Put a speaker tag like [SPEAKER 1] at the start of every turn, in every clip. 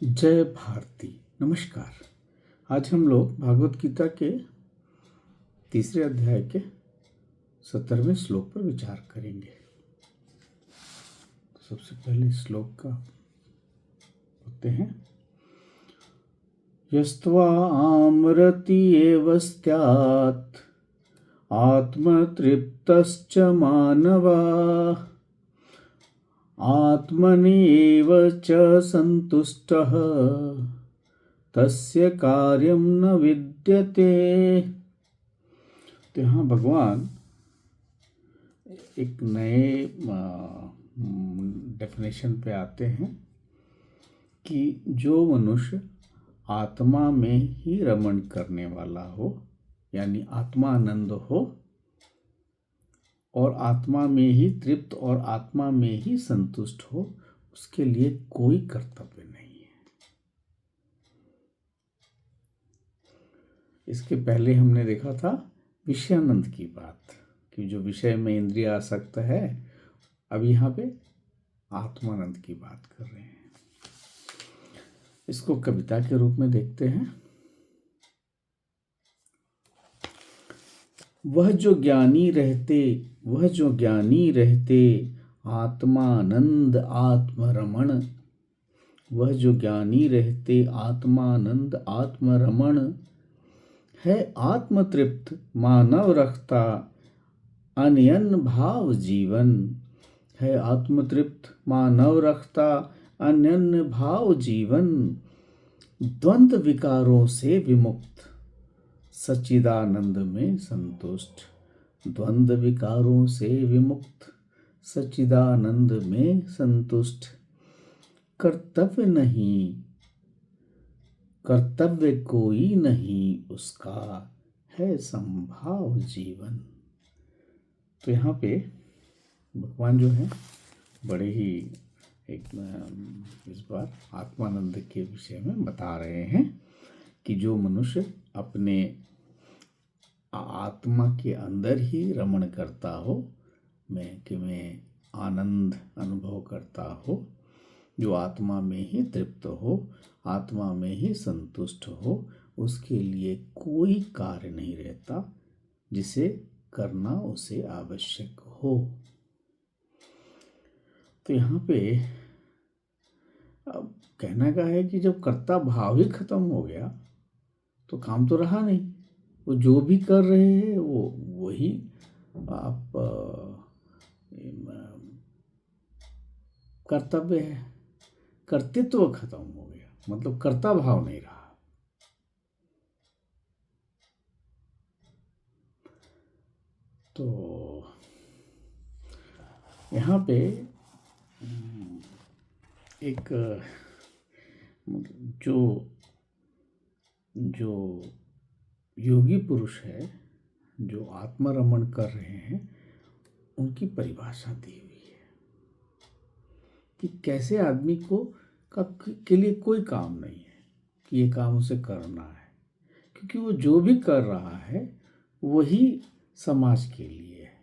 [SPEAKER 1] जय भारती। नमस्कार। आज हम लोग भागवत गीता के तीसरे अध्याय के 17वें श्लोक पर विचार करेंगे। तो सबसे पहले श्लोक का पढ़ते हैं। यस्त्वा आमरति एव स्यात् आत्मतृप्तश्च मानवा आत्मनेव च संतुष्टः तस्य कार्यम न विद्यते। तो यहाँ भगवान एक नए डेफिनेशन पे आते हैं कि जो मनुष्य आत्मा में ही रमण करने वाला हो, यानी आत्मानंद हो और आत्मा में ही तृप्त और आत्मा में ही संतुष्ट हो, उसके लिए कोई कर्तव्य नहीं है। इसके पहले हमने देखा था विषयानंद की बात, कि जो विषय में इंद्रिय आसक्त है। अब यहाँ पे आत्मानंद की बात कर रहे हैं। इसको कविता के रूप में देखते हैं। वह जो ज्ञानी रहते आत्मानंद आत्मरमण, वह जो ज्ञानी रहते आत्मानंद आत्मरमण है आत्मतृप्त मानव रखता अन्यन भाव जीवन, है आत्मतृप्त मानव रखता अन्यन भाव जीवन, द्वंद्व विकारों से विमुक्त सच्चिदानंद में संतुष्ट, द्वंद्व विकारों से विमुक्त सच्चिदानंद में संतुष्ट, कर्तव्य कोई नहीं उसका, है संभाव जीवन। तो यहाँ पे भगवान जो है बड़े ही इस बार आत्मानंद के विषय में बता रहे हैं कि जो मनुष्य अपने आत्मा के अंदर ही रमण करता हो, मैं आनंद अनुभव करता हो, जो आत्मा में ही तृप्त हो, आत्मा में ही संतुष्ट हो, उसके लिए कोई कार्य नहीं रहता जिसे करना उसे आवश्यक हो। तो यहाँ पे अब कहना का है कि जब कर्ता भाव ही खत्म हो गया तो काम तो रहा नहीं। वो जो भी कर रहे हैं वो वही आप कर्तव्य है। कर्तृत्व खत्म हो गया, मतलब कर्ता भाव नहीं रहा। तो यहाँ पे एक जो योगी पुरुष है, जो आत्मरमण कर रहे हैं, उनकी परिभाषा दी हुई है कि कैसे आदमी के लिए कोई काम नहीं है कि ये काम उसे करना है, क्योंकि वो जो भी कर रहा है वही समाज के लिए है।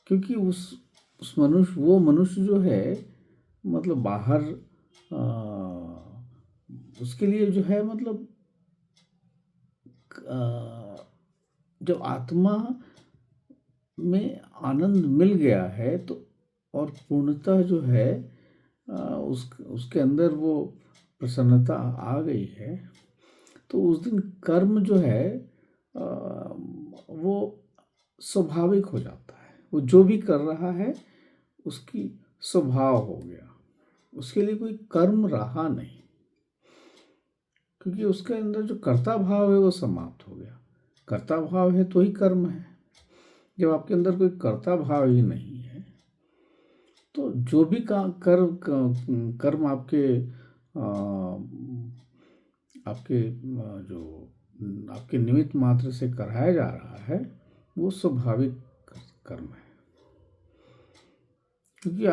[SPEAKER 1] क्योंकि वो मनुष्य जो है, मतलब बाहर उसके लिए जो है, मतलब जब आत्मा में आनंद मिल गया है तो और पूर्णतः जो है उसके अंदर वो प्रसन्नता आ गई है, तो उस दिन कर्म जो है वो स्वाभाविक हो जाता है। वो जो भी कर रहा है उसकी स्वभाव हो गया, उसके लिए कोई कर्म रहा नहीं, क्योंकि उसके अंदर जो कर्ता भाव है वो समाप्त हो गया। कर्ता भाव है तो ही कर्म है। जब आपके अंदर कोई कर्ता भाव ही नहीं है तो जो भी कर्म आपके निमित्त मात्र से कराया जा रहा है वो स्वाभाविक कर्म है, क्योंकि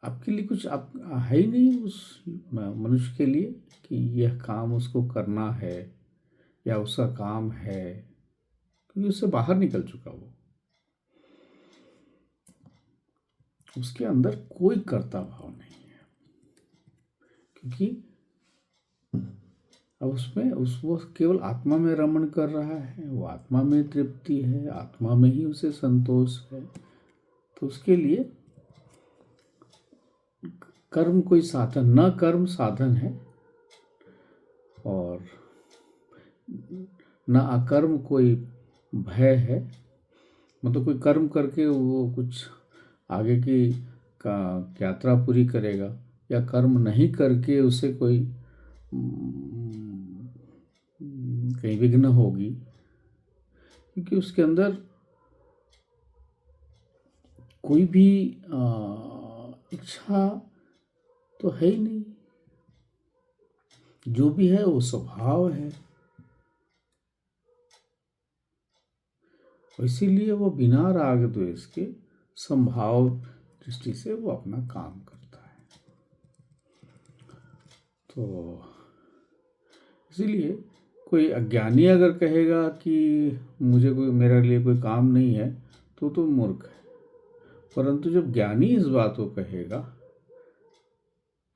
[SPEAKER 1] आपके लिए कुछ है ही नहीं उस मनुष्य के लिए कि यह काम उसको करना है या उसका काम है, क्योंकि उससे बाहर निकल चुका वो। उसके अंदर कोई कर्ता भाव नहीं है, क्योंकि अब उसमें वो केवल आत्मा में रमण कर रहा है, वो आत्मा में तृप्ति है, आत्मा में ही उसे संतोष है। तो उसके लिए कर्म कोई साधन, न कर्म साधन है, और न अकर्म कोई भय है। मतलब कोई कर्म करके वो कुछ आगे की का यात्रा पूरी करेगा, या कर्म नहीं करके उसे कोई कहीं विघ्न होगी, क्योंकि उसके अंदर कोई भी इच्छा तो है ही नहीं। जो भी है वो स्वभाव है, इसीलिए वो बिना राग द्वेष के संभाव दृष्टि से वो अपना काम करता है। तो इसीलिए कोई अज्ञानी अगर कहेगा कि मुझे कोई, मेरे लिए कोई काम नहीं है, तो मूर्ख है। परंतु जब ज्ञानी इस बात को कहेगा,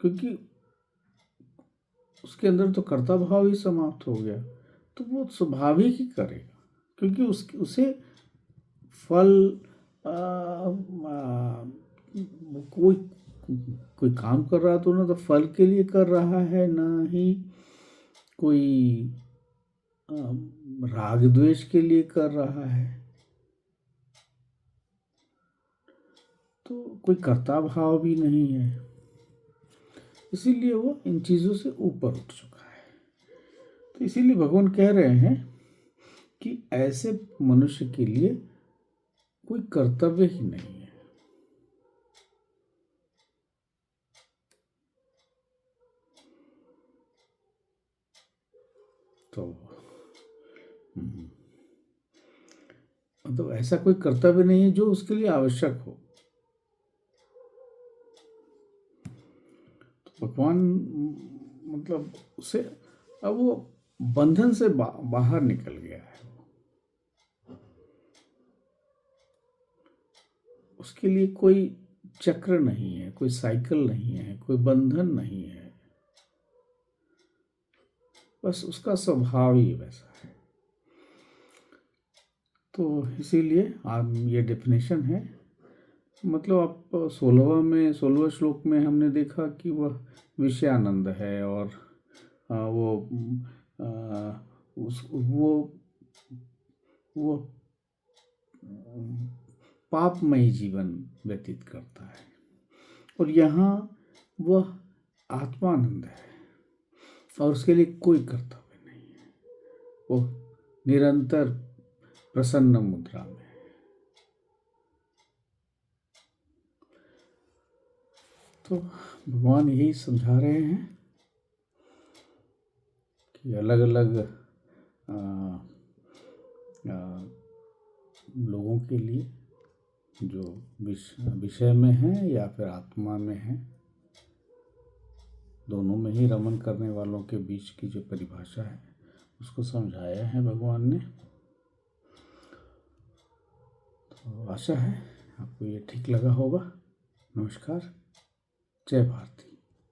[SPEAKER 1] क्योंकि उसके अंदर तो कर्ता भाव ही समाप्त हो गया, तो वो स्वाभाविक ही करेगा, क्योंकि उसे फल कोई कोई काम कर रहा तो ना तो फल के लिए कर रहा है, ना ही कोई राग द्वेष के लिए कर रहा है। तो कोई कर्ता भाव भी नहीं है, इसीलिए वो इन चीज़ों से ऊपर उठ चुका है। तो इसीलिए भगवान कह रहे हैं कि ऐसे मनुष्य के लिए कोई कर्तव्य ही नहीं है। तो मतलब ऐसा कोई कर्तव्य नहीं है जो उसके लिए आवश्यक हो। तो भगवान मतलब उसे, अब वो बंधन से बाहर निकल गया है। उसके लिए कोई चक्र नहीं है, कोई साइकिल नहीं है, कोई बंधन नहीं है, बस उसका स्वभाव ही वैसा है। तो इसीलिए आप, ये डेफिनेशन है। मतलब आप 16वें श्लोक में हमने देखा कि वह विषयानंद है, और वो वो पापमय जीवन व्यतीत करता है, और यहाँ वह आत्मानंद है, और उसके लिए कोई कर्तव्य नहीं है। वो निरंतर प्रसन्न मुद्रा में। तो भगवान यही समझा रहे हैं कि अलग अलग लोगों के लिए, जो विषय में है या फिर आत्मा में है, दोनों में ही रमन करने वालों के बीच की जो परिभाषा है उसको समझाया है भगवान ने। तो आशा है आपको ये ठीक लगा होगा। नमस्कार, जय भारती।